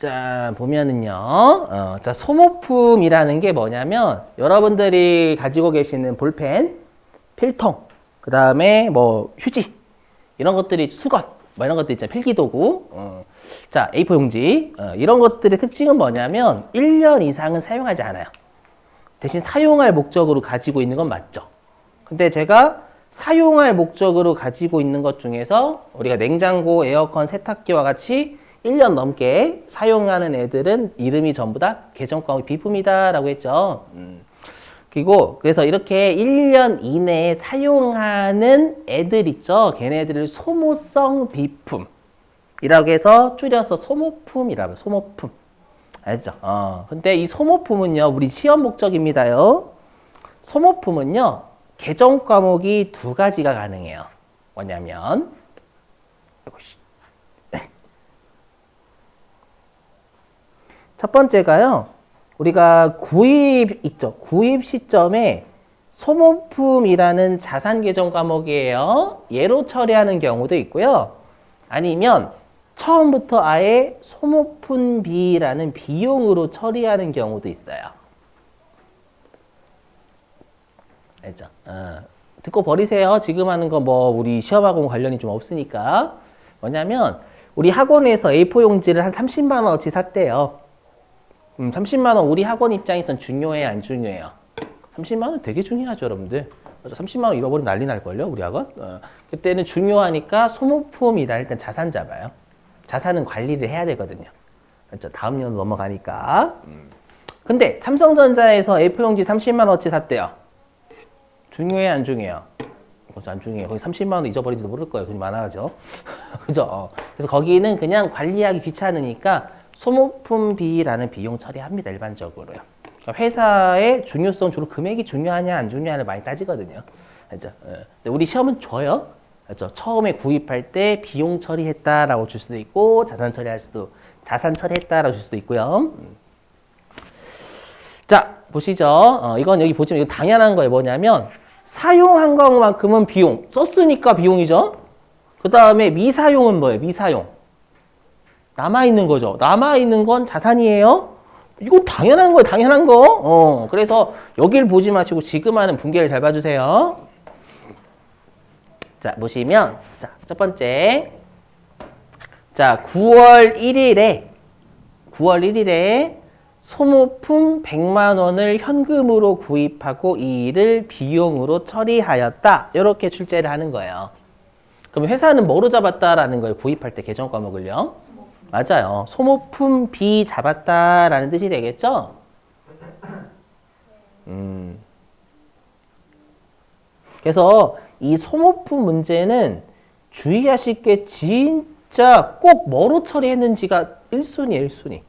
자, 보면은요. 자, 소모품이라는 게 뭐냐면 여러분들이 가지고 계시는 볼펜, 필통, 그 다음에 뭐 휴지 이런 것들이 수건, 뭐 이런 것들 있잖아요. 필기도구. 자, A4 용지. 이런 것들의 특징은 뭐냐면 1년 이상은 사용하지 않아요. 대신 사용할 목적으로 가지고 있는 건 맞죠. 근데 제가 사용할 목적으로 가지고 있는 것 중에서 우리가 냉장고, 에어컨, 세탁기와 같이 1년 넘게 사용하는 애들은 이름이 전부 다 개정과목 비품이다 라고 했죠. 그리고 그래서 이렇게 1년 이내에 사용하는 애들 있죠. 걔네들을 소모성 비품이라고 해서 줄여서 소모품이라고 해요. 소모품. 알죠? 근데 이 소모품은요, 우리 시험 목적입니다요. 소모품은요, 개정 과목이 두 가지가 가능해요. 뭐냐면, 첫 번째가요, 우리가 구입 있죠? 구입 시점에 소모품이라는 자산 개정 과목이에요. 얘로 처리하는 경우도 있고요. 아니면 처음부터 아예 소모품비라는 비용으로 처리하는 경우도 있어요. 알죠? 듣고 버리세요. 지금 하는 거 뭐 우리 시험하고 관련이 좀 없으니까. 뭐냐면 우리 학원에서 A4 용지를 한 30만 원어치 샀대요. 30만 원 우리 학원 입장에선 중요해요, 안 중요해요? 30만 원 되게 중요하죠, 여러분들. 30만 원 잃어버리면 난리 날걸요, 우리 학원? 그때는 중요하니까 소모품이다. 일단 자산 잡아요. 자산은 관리를 해야 되거든요. 그렇죠? 다음 년 넘어가니까. 근데 삼성전자에서 A4 용지 30만 원어치 샀대요. 중요해, 안 중요해요? 안 중요해요. 거기 30만 원 잊어버리지도 모를 거예요. 돈이 많아가죠. 그죠? 그래서 거기는 그냥 관리하기 귀찮으니까 소모품비라는 비용 처리합니다. 일반적으로요. 그러니까 회사의 중요성, 주로 금액이 중요하냐, 안 중요하냐를 많이 따지거든요. 그죠? 근데 우리 시험은 줘요. 그렇죠? 처음에 구입할 때 비용 처리했다라고 줄 수도 있고 자산 처리했다라고 줄 수도 있고요. 자, 보시죠. 이건 여기 보시면 이거 당연한 거예요. 뭐냐면 사용한 것만큼은 비용. 썼으니까 비용이죠. 그 다음에 미사용은 뭐예요? 미사용. 남아있는 거죠. 남아있는 건 자산이에요. 이거 당연한 거예요. 당연한 거. 그래서 여길 보지 마시고 지금 하는 분계를 잘 봐주세요. 자, 보시면, 자, 첫 번째. 자, 9월 1일에 소모품 100만 원을 현금으로 구입하고 이 일을 비용으로 처리하였다. 이렇게 출제를 하는 거예요. 그럼 회사는 뭐로 잡았다라는 거예요? 구입할 때 개정 과목을요? 맞아요. 소모품 비 잡았다라는 뜻이 되겠죠? 그래서 이 소모품 문제는 주의하실 게 진짜 꼭 뭐로 처리했는지가 1순위예요, 1순위.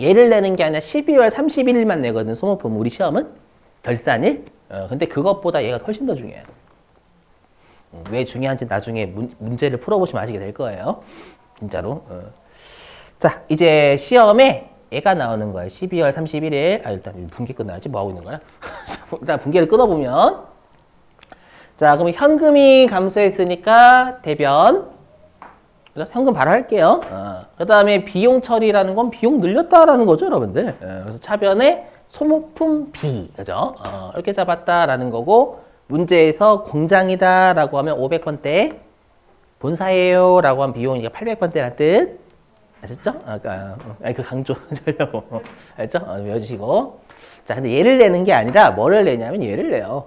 얘를 내는 게 아니라 12월 31일만 내거든, 소모품. 우리 시험은 결산일. 근데 그것보다 얘가 훨씬 더 중요해요. 왜 중요한지 나중에 문제를 풀어보시면 아시게 될 거예요. 진짜로. 자, 이제 시험에 얘가 나오는 거예요. 12월 31일. 일단 분기 끝나야지. 뭐 하고 있는 거야? 일단 분기를 끊어보면. 자, 그럼 현금이 감소했으니까 대변. 현금 바로 할게요. 그 다음에 비용 처리라는 건 비용 늘렸다라는 거죠, 여러분들. 그래서 차변에 소모품 비. 그죠? 이렇게 잡았다라는 거고, 문제에서 공장이다라고 하면 500번대, 본사예요 라고 하면 비용이 800번대라는 뜻. 아셨죠? 그 강조 하려고. 알죠? 외워주시고. 자, 근데 얘를 내는 게 아니라 뭐를 내냐면 얘를 내요.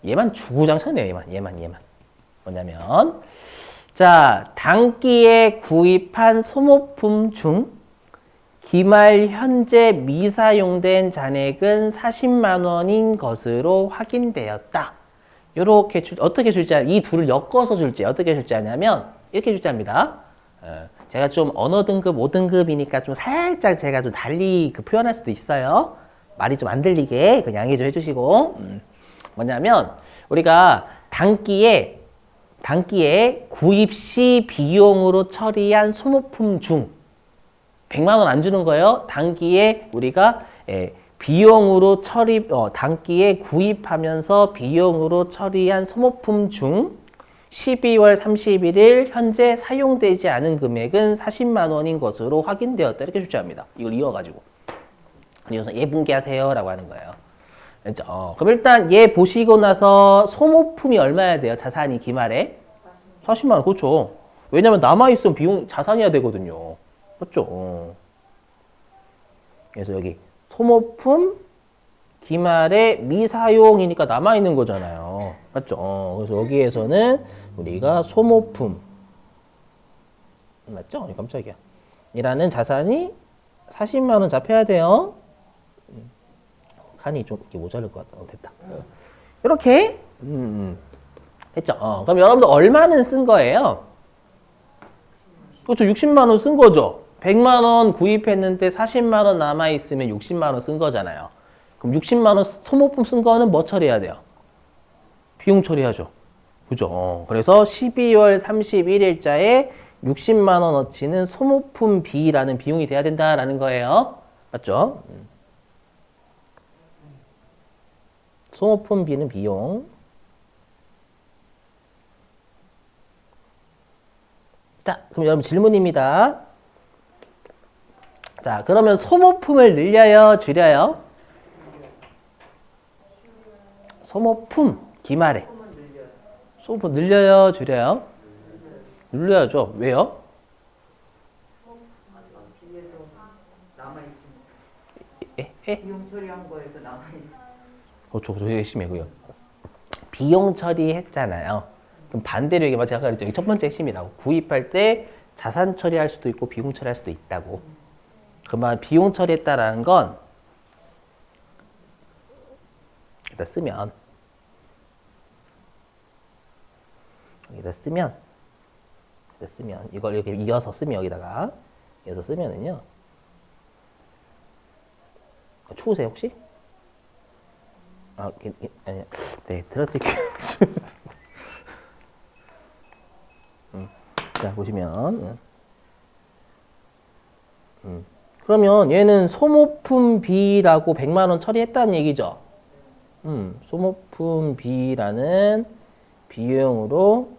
얘만 주구장창 내요, 얘만. 뭐냐면, 자, 당기에 구입한 소모품 중 기말 현재 미사용된 잔액은 40만 원인 것으로 확인되었다. 요렇게 어떻게 출제하냐? 이 둘을 엮어서 출제. 어떻게 출제하냐면 이렇게 출제합니다. 제가 좀 언어 등급 5등급이니까 좀 살짝 제가 좀 달리 표현할 수도 있어요. 말이 좀 안 들리게 그 양해 좀 해주시고. 뭐냐면 우리가 당기에 구입 시 비용으로 처리한 소모품 중 100만 원 안 주는 거예요. 당기에 우리가 비용으로 당기에 구입하면서 비용으로 처리한 소모품 중 12월 31일 현재 사용되지 않은 금액은 40만 원인 것으로 확인되었다. 이렇게 출제합니다. 이걸 이어가지고. 이어서 얘 분개하세요 라고 하는 거예요. 그렇죠? 그럼 일단 얘 보시고 나서 소모품이 얼마야 돼요? 자산이 기말에? 40만 원. 그렇죠. 왜냐면 남아있으면 비용 자산이어야 되거든요. 그렇죠? 그래서 여기 소모품 기말에 미사용이니까 남아있는 거잖아요. 맞죠? 그래서 여기에서는 우리가 소모품 맞죠? 깜짝이야. 이라는 자산이 40만 원 잡혀야 돼요. 칸이 좀 이렇게 모자랄 것 같다. 됐다. 이렇게 됐죠? 그럼 여러분들 얼마는 쓴 거예요? 그렇죠. 60만 원 쓴 거죠. 100만 원 구입했는데 40만 원 남아있으면 60만 원 쓴 거잖아요. 그럼 60만 원 소모품 쓴 거는 뭐 처리해야 돼요? 비용 처리하죠. 그죠? 그래서 12월 31일자에 60만 원어치는 소모품 B라는 비용이 돼야 된다라는 거예요. 맞죠? 소모품 B는 비용. 자, 그럼 여러분 질문입니다. 자, 그러면 소모품을 늘려요, 줄여요? 소모품, 기말에. 소모품 늘려요, 줄여요? 늘려야죠. 왜요? 비용 처리한 거에서 남아있어. 그렇죠. 저 핵심이 고요 비용 처리했잖아요. 그럼 반대로 얘기하면 제가 그랬죠. 첫 번째 핵심이라고. 구입할 때 자산 처리할 수도 있고 비용 처리할 수도 있다고. 그러면 비용 처리했다라는 건 여기다 쓰면 이걸 이렇게 이어서 쓰면 여기다가 이어서 쓰면은요. 추우세요 혹시? 아니, 네, 들어드릴게요. 자, 보시면. 그러면 얘는 소모품 B라고 100만 원 처리했다는 얘기죠. 소모품 B라는 비용으로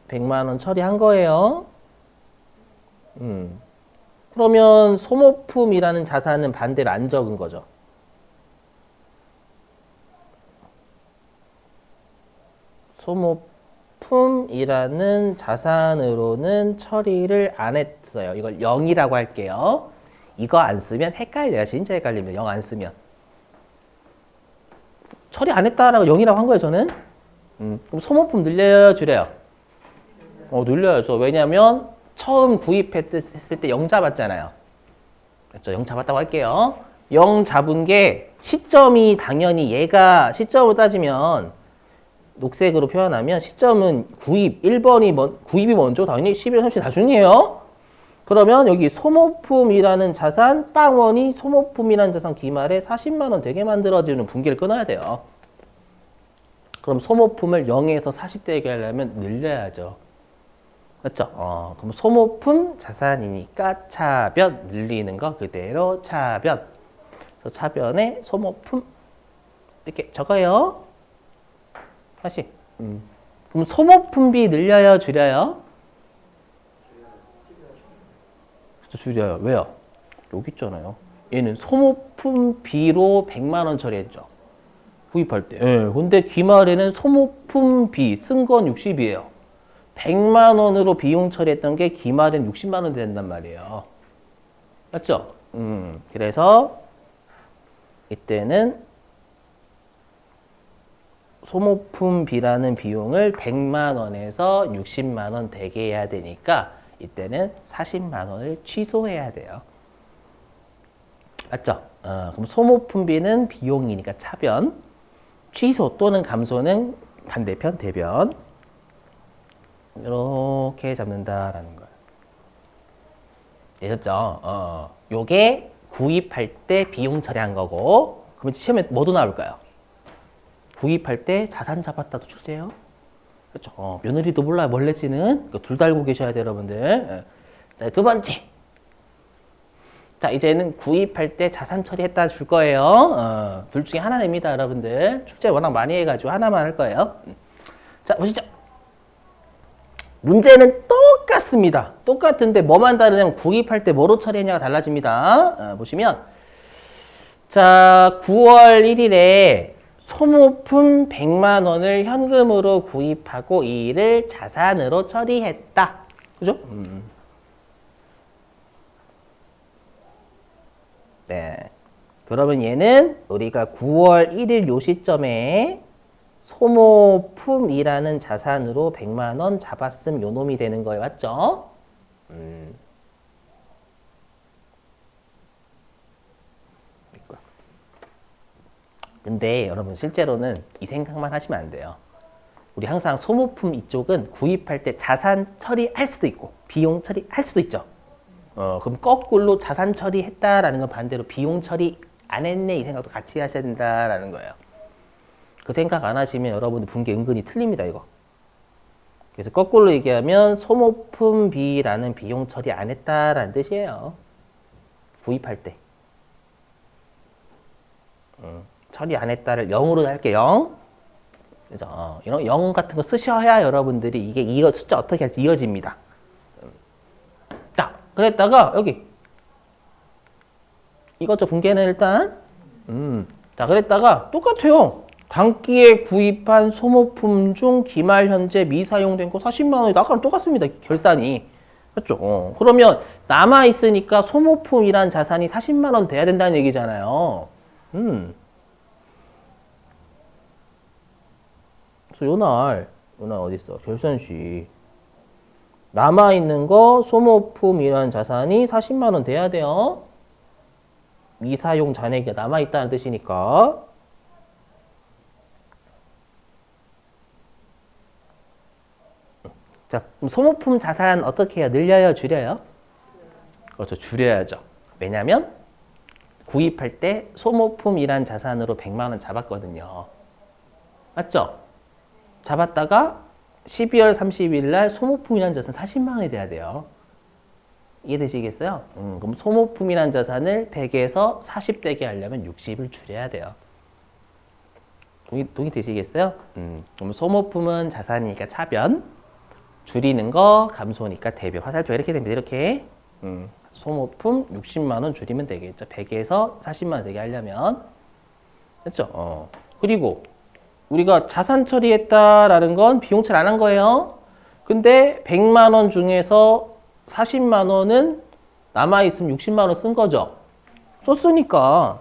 100만 원 처리한 거예요. 그러면 소모품이라는 자산은 반대로 안 적은 거죠. 소모품이라는 자산으로는 처리를 안 했어요. 이걸 0이라고 할게요. 이거 안 쓰면 헷갈려요. 진짜 헷갈립니다. 0 안 쓰면. 처리 안 했다라고 0이라고 한 거예요, 저는. 그럼 소모품 늘려요, 줄여요? 늘려야죠. 왜냐면 처음 구입했을 때 0 잡았잖아요. 그렇죠? 0 잡았다고 할게요. 0 잡은 게 시점이 당연히 얘가 시점으로 따지면 녹색으로 표현하면 시점은 구입, 1번이 구입이 먼저 당연히 11, 30 다 중이에요. 그러면 여기 소모품이라는 자산, 빵원이 소모품이라는 자산 기말에 40만 원 되게 만들어지는 분기를 끊어야 돼요. 그럼 소모품을 0에서 40 되게 하려면 늘려야죠. 맞죠? 그럼 소모품 자산이니까 차변 늘리는 거 그대로 차변. 그래서 차변에 소모품 이렇게 적어요. 다시. 그럼 소모품비 늘려요, 줄여요? 줄여요. 왜요? 여기 있잖아요. 얘는 소모품비로 100만 원 처리했죠. 구입할 때. 예. 근데 기말에는 소모품비 쓴 건 60이에요. 100만 원으로 비용 처리했던 게 기말엔 60만 원 된단 말이에요. 맞죠? 그래서 이때는 소모품비라는 비용을 100만 원에서 60만 원 되게 해야 되니까 이때는 40만 원을 취소해야 돼요. 맞죠? 그럼 소모품비는 비용이니까 차변, 취소 또는 감소는 반대편 대변. 이렇게 잡는다라는 거예요. 되셨죠? 요게 구입할 때 비용 처리한 거고, 그러면 시험에 뭐도 나올까요? 구입할 때 자산 잡았다도 출제해요. 그렇죠? 며느리도 몰라요. 뭘 낼지는. 둘 다 알고 계셔야 돼요, 여러분들. 자, 두 번째. 자, 이제는 구입할 때 자산 처리했다 줄 거예요. 둘 중에 하나입니다, 여러분들. 출제 워낙 많이 해가지고 하나만 할 거예요. 자, 보시죠. 문제는 똑같습니다. 똑같은데 뭐만 다르냐면 구입할 때 뭐로 처리했냐가 달라집니다. 보시면 자 9월 1일에 소모품 100만 원을 현금으로 구입하고 이를 자산으로 처리했다. 그죠? 네. 그러면 얘는 우리가 9월 1일 요 시점에 소모품이라는 자산으로 100만 원 잡았음 요 놈이 되는 거예요. 맞죠? 근데 여러분 실제로는 이 생각만 하시면 안 돼요. 우리 항상 소모품 이쪽은 구입할 때 자산 처리할 수도 있고 비용 처리할 수도 있죠. 그럼 거꾸로 자산 처리했다라는 건 반대로 비용 처리 안 했네 이 생각도 같이 하셔야 된다라는 거예요. 그 생각 안 하시면 여러분들 본 게 은근히 틀립니다 이거. 그래서 거꾸로 얘기하면 소모품비라는 비용 처리 안 했다라는 뜻이에요. 구입할 때. 처리 안 했다를 0으로 할게요. 0. 그죠? 이런 0 같은 거 쓰셔야 여러분들이 이게 숫자 어떻게 할지 이어집니다. 자, 그랬다가 여기 이것저 분계는 일단 자, 그랬다가 똑같아요. 당기에 구입한 소모품 중 기말 현재 미사용된 거 40만 원이 아까랑 똑같습니다. 결산이. 그렇죠? 그러면 남아 있으니까 소모품이란 자산이 40만 원 돼야 된다는 얘기잖아요. 그래서 요날 어디 있어? 결산시 남아 있는 거 소모품이란 자산이 40만 원 돼야 돼요. 미사용 잔액이 남아 있다는 뜻이니까. 자, 그럼 소모품 자산 어떻게 해요? 늘려요? 줄여요? 그렇죠. 줄여야죠. 왜냐면 구입할 때 소모품이란 자산으로 100만 원 잡았거든요. 맞죠? 잡았다가 12월 30일 날 소모품이란 자산 40만 원이 돼야 돼요. 이해되시겠어요? 그럼 소모품이란 자산을 100에서 40 되게 하려면 60을 줄여야 돼요. 동의 되시겠어요? 그럼 소모품은 자산이니까 차변, 줄이는 거 감소니까 대변. 화살표 이렇게 됩니다. 이렇게. 소모품 60만 원 줄이면 되겠죠. 100에서 40만 원 되게 하려면. 됐죠? 그리고 우리가 자산 처리했다라는 건 비용 처리 안 한 거예요. 근데 100만 원 중에서 40만 원은 남아있으면 60만 원 쓴 거죠. 썼으니까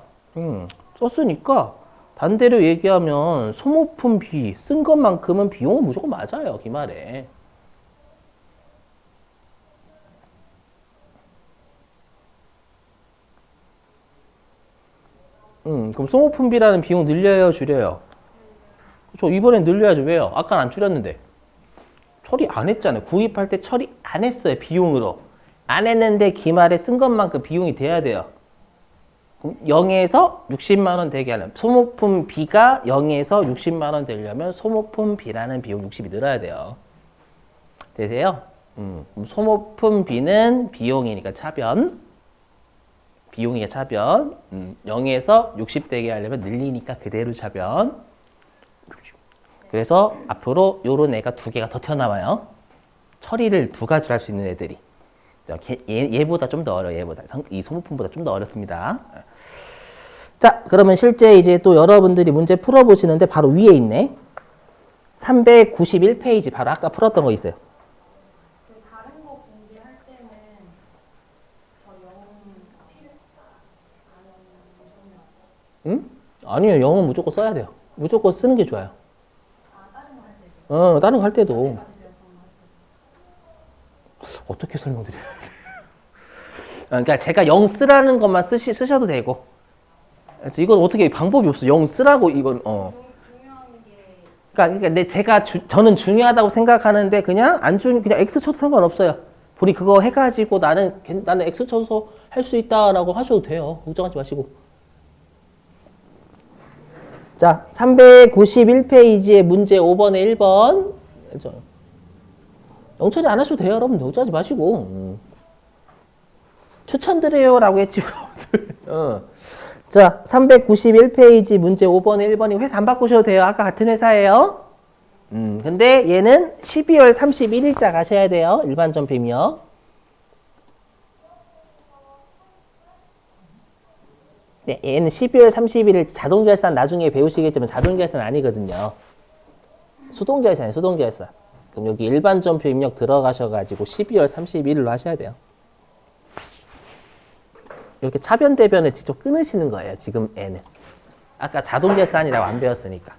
반대로 얘기하면 소모품비 쓴 것만큼은 비용은 무조건 맞아요. 기말에. 그럼 소모품비라는 비용 늘려요? 줄여요? 그렇죠. 이번엔 늘려야죠. 왜요? 아까는 안 줄였는데. 처리 안 했잖아요. 구입할 때 처리 안 했어요. 비용으로. 안 했는데 기말에 쓴 것만큼 비용이 돼야 돼요. 그럼 0에서 60만 원 되게 하려면 소모품 B가 0에서 60만 원 되려면 소모품 B라는 비용 60이 늘어야 돼요. 되세요? 소모품 B는 비용이니까 차변. 비용이니까 차변. 0에서 60 되게 하려면 늘리니까 그대로 차변. 그래서 앞으로 요런 애가 두 개가 더 튀어나와요. 처리를 두 가지로 할 수 있는 애들이. 얘보다 좀 더 어려워요. 얘보다. 이 소모품보다 좀 더 어렵습니다. 자, 그러면 실제 이제 또 여러분들이 문제 풀어보시는데 바로 위에 있네. 391페이지 바로 아까 풀었던 거 있어요. 다른 거 공개할 때는 저 영어 필요 안 응? 아니요. 영어 무조건 써야 돼요. 무조건 쓰는 게 좋아요. 다른 거 할 때도 다른 거 할 때도. 배웠던 거 어떻게 설명드려야 돼? 그러니까 제가 0 쓰라는 것만 쓰셔도 되고. 그래서 이건 어떻게 방법이 없어. 0 쓰라고 이건 중요한 게 그러니까 저는 중요하다고 생각하는데 그냥 그냥 X 쳐도 상관없어요. 우리 그거 해가지고 나는 X 쳐서 할 수 있다라고 하셔도 돼요. 걱정하지 마시고. 자, 391페이지의 문제 5번에 1번. 영처리 안 하셔도 돼요, 여러분. 걱정하지 마시고. 추천드려요 라고 했지, 여러분들. 자, 391페이지 문제 5번에 1번이 회사 안 바꾸셔도 돼요. 아까 같은 회사예요. 근데 얘는 12월 31일자 가셔야 돼요. 일반 전표입력. 네, 얘는 12월 31일 자동결산 나중에 배우시겠지만 자동결산 아니거든요. 수동결산이에요. 수동결산. 그럼 여기 일반 전표 입력 들어가셔가지고 12월 31일로 하셔야 돼요. 이렇게 차변 대변을 직접 끊으시는 거예요. 지금 애는. 아까 자동결산이라고 안 배웠으니까.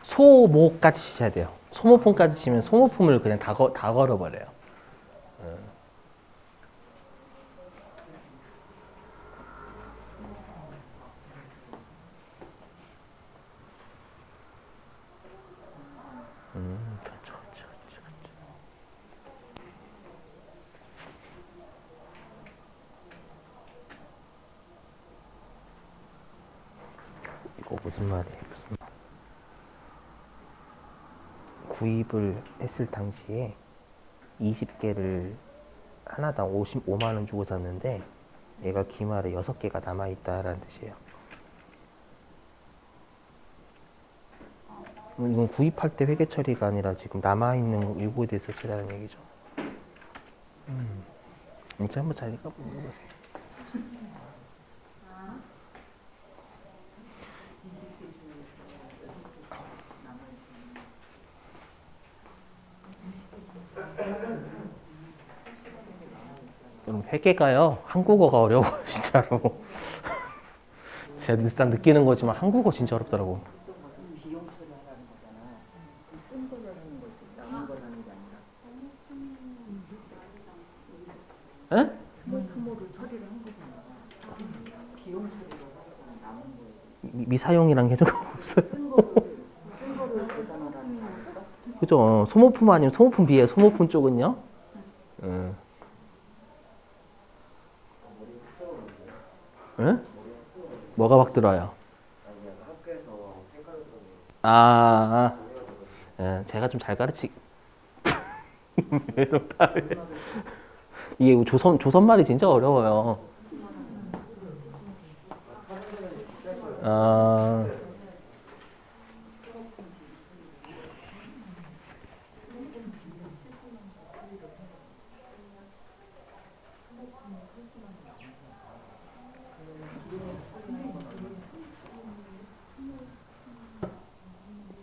소모까지 치셔야 돼요. 소모품까지 치면 소모품을 그냥 다 걸어버려요. 그렇죠, 그렇죠, 그렇죠, 그렇죠. 이거 무슨 말이에요? 무슨 말? 구입을 했을 당시에 20개를 하나당 55만 원 주고 샀는데 얘가 기말에 6개가 남아있다라는 뜻이에요. 이건 구입할 때 회계 처리가 아니라 지금 남아있는 일부에 대해서 처리하는 얘기죠. 이제 한번 잘 읽어보세요. 여러분 회계가요 한국어가 어려워 진짜로. 제가 일단 느끼는 거지만 한국어 진짜 어렵더라고. 비용 처리하라는 거잖아. 쓴 걸 하는 거지. 남은 걸 하는 게 아니라. 에? 스몰스몰을 처리를 한 거잖아. 비용 처리를 하고 남은 거지. 미사용이랑 해준 거 없어요. 쓴 거를 계산하라는 거니까. 그죠? 소모품 아니면 소모품 비에 소모품 쪽은요? 응? 뭐가 확 들어요? 예, 제가 좀 잘 가르치. 이게 조선 말이 진짜 어려워요.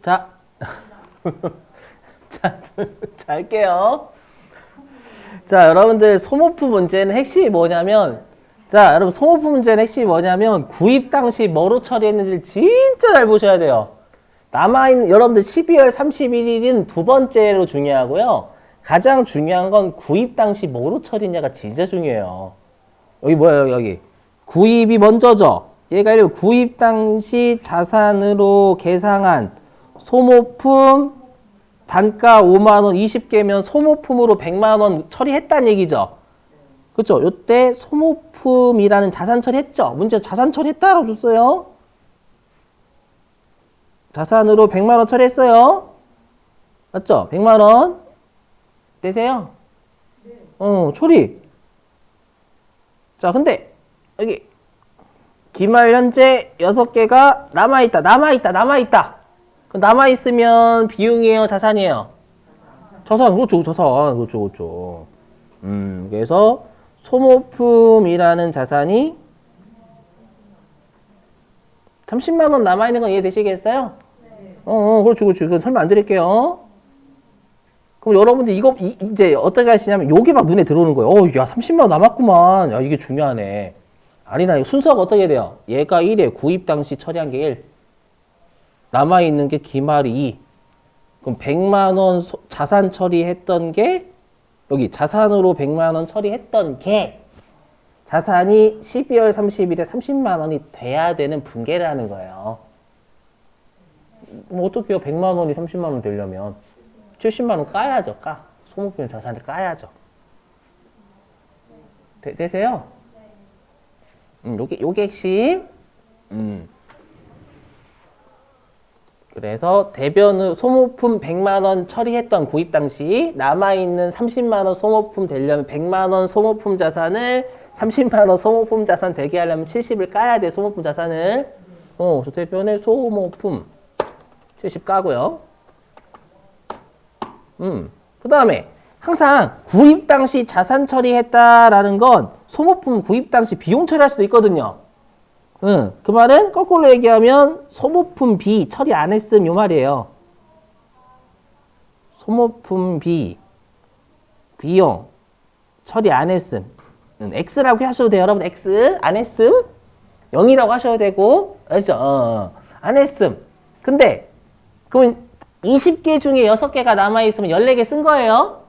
자, 자, 잘게요. 자, 여러분들 소모품 문제는 핵심이 뭐냐면, 자, 여러분 소모품 문제는 핵심이 뭐냐면 구입 당시 뭐로 처리했는지를 진짜 잘 보셔야 돼요. 남아있는 여러분들 12월 31일은 두 번째로 중요하고요. 가장 중요한 건 구입 당시 뭐로 처리했냐가 진짜 중요해요. 여기 뭐예요, 여기? 구입이 먼저죠. 얘가 이제 구입 당시 자산으로 계상한 소모품 단가 5만 원 20개면 소모품으로 100만 원 처리했다는 얘기죠. 그렇죠? 요때 소모품이라는 자산 처리했죠. 문제 자산 처리했다라고 줬어요. 자산으로 100만 원 처리했어요. 맞죠? 100만 원. 되세요? 처리. 자, 근데 여기 기말 현재 6개가 남아있다. 그 남아있으면 비용이에요, 자산이에요? 자산, 그렇죠, 자산. 그렇죠. 그래서 소모품이라는 자산이 30만 원 남아있는 건 이해되시겠어요? 네. 그렇죠. 그건 설명 안 드릴게요. 그럼 여러분들 이제 어떻게 하시냐면 요게 막 눈에 들어오는 거예요. 야, 30만 원 남았구만. 야, 이게 중요하네. 아니다. 순서가 어떻게 돼요? 얘가 1에 구입 당시 처리한 게 1. 남아있는 게 기말이 2. 그럼 100만 원 자산 처리했던 게 여기 자산으로 100만 원 처리했던 게 자산이 12월 30일에 30만 원이 돼야 되는 분계를 하는 거예요. 그럼 어떻게 해요? 100만 원이 30만 원 되려면 70만 원 까야죠. 소모품 자산을 까야죠. 되세요? 요게 핵심. 그래서 대변으로 소모품 100만 원 처리했던 구입 당시 남아있는 30만 원 소모품 되려면 100만 원 소모품 자산을 30만 원 소모품 자산 되게 하려면 70을 까야 돼. 소모품 자산을. 저 대변에 소모품 70 까고요. 그 다음에 항상 구입 당시 자산 처리했다라는 건 소모품 구입 당시 비용 처리할 수도 있거든요. 그 말은 거꾸로 얘기하면 소모품 B 처리 안 했음 요 말이에요. 소모품 B 비용 처리 안 했음 X라고 하셔도 돼요. 여러분 X 안 했음 0이라고 하셔도 되고 알죠? 안 했음. 근데 그러면 20개 중에 6개가 남아있으면 14개 쓴 거예요.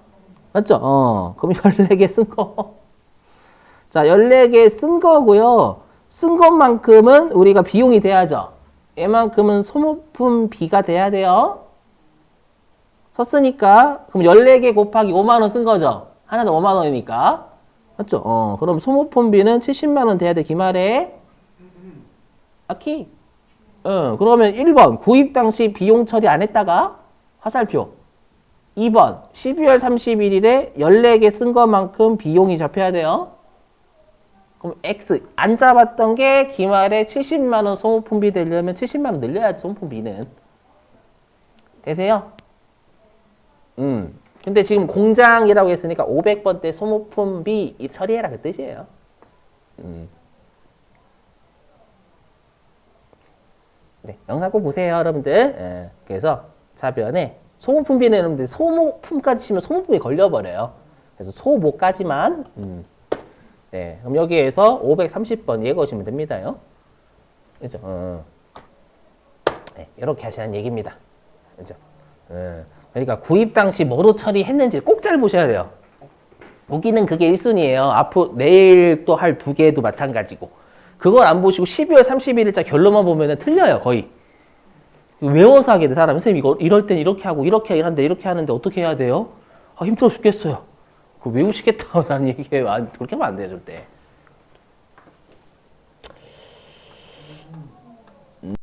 맞죠? 그럼 14개 쓴 거. 자, 14개 쓴 거고요. 쓴 것만큼은 우리가 비용이 돼야죠. 얘만큼은 소모품 B가 돼야 돼요. 썼으니까 그럼 14개 곱하기 5만 원 쓴 거죠. 하나도 5만 원이니까. 맞죠? 그럼 소모품 B는 70만 원 돼야 돼. 기말에. 아키. 그러면 1번 구입 당시 비용 처리 안 했다가 화살표. 2번 12월 31일에 14개 쓴 것만큼 비용이 잡혀야 돼요. 그럼 X 안 잡았던 게 기말에 70만 원 소모품비 되려면 70만 원 늘려야지 소모품비는. 되세요? 근데 지금 공장이라고 했으니까 500번 때 소모품비 처리해라 그 뜻이에요. 네, 영상 꼭 보세요, 여러분들. 그래서 자변에 소모품비는 여러분들 소모품까지 치면 소모품이 걸려버려요. 그래서 소모까지만. 네, 그럼 여기에서 530번 읽으시면 됩니다요. 그죠? 네, 이렇게 하시는 얘기입니다. 그죠? 그러니까 구입 당시 뭐로 처리했는지 꼭 잘 보셔야 돼요. 보기는 그게 1순위예요. 앞으로 내일 또 할 2개도 마찬가지고. 그걸 안 보시고 12월 31일자 결론만 보면은 틀려요, 거의. 외워서 하게 돼, 사람은. 선생님, 이거 이럴 땐 이렇게 하고, 이렇게 하는데 어떻게 해야 돼요? 힘들어 죽겠어요. 그거 외우시겠다라는 얘기예요. 그렇게 하면 안 돼요, 절대.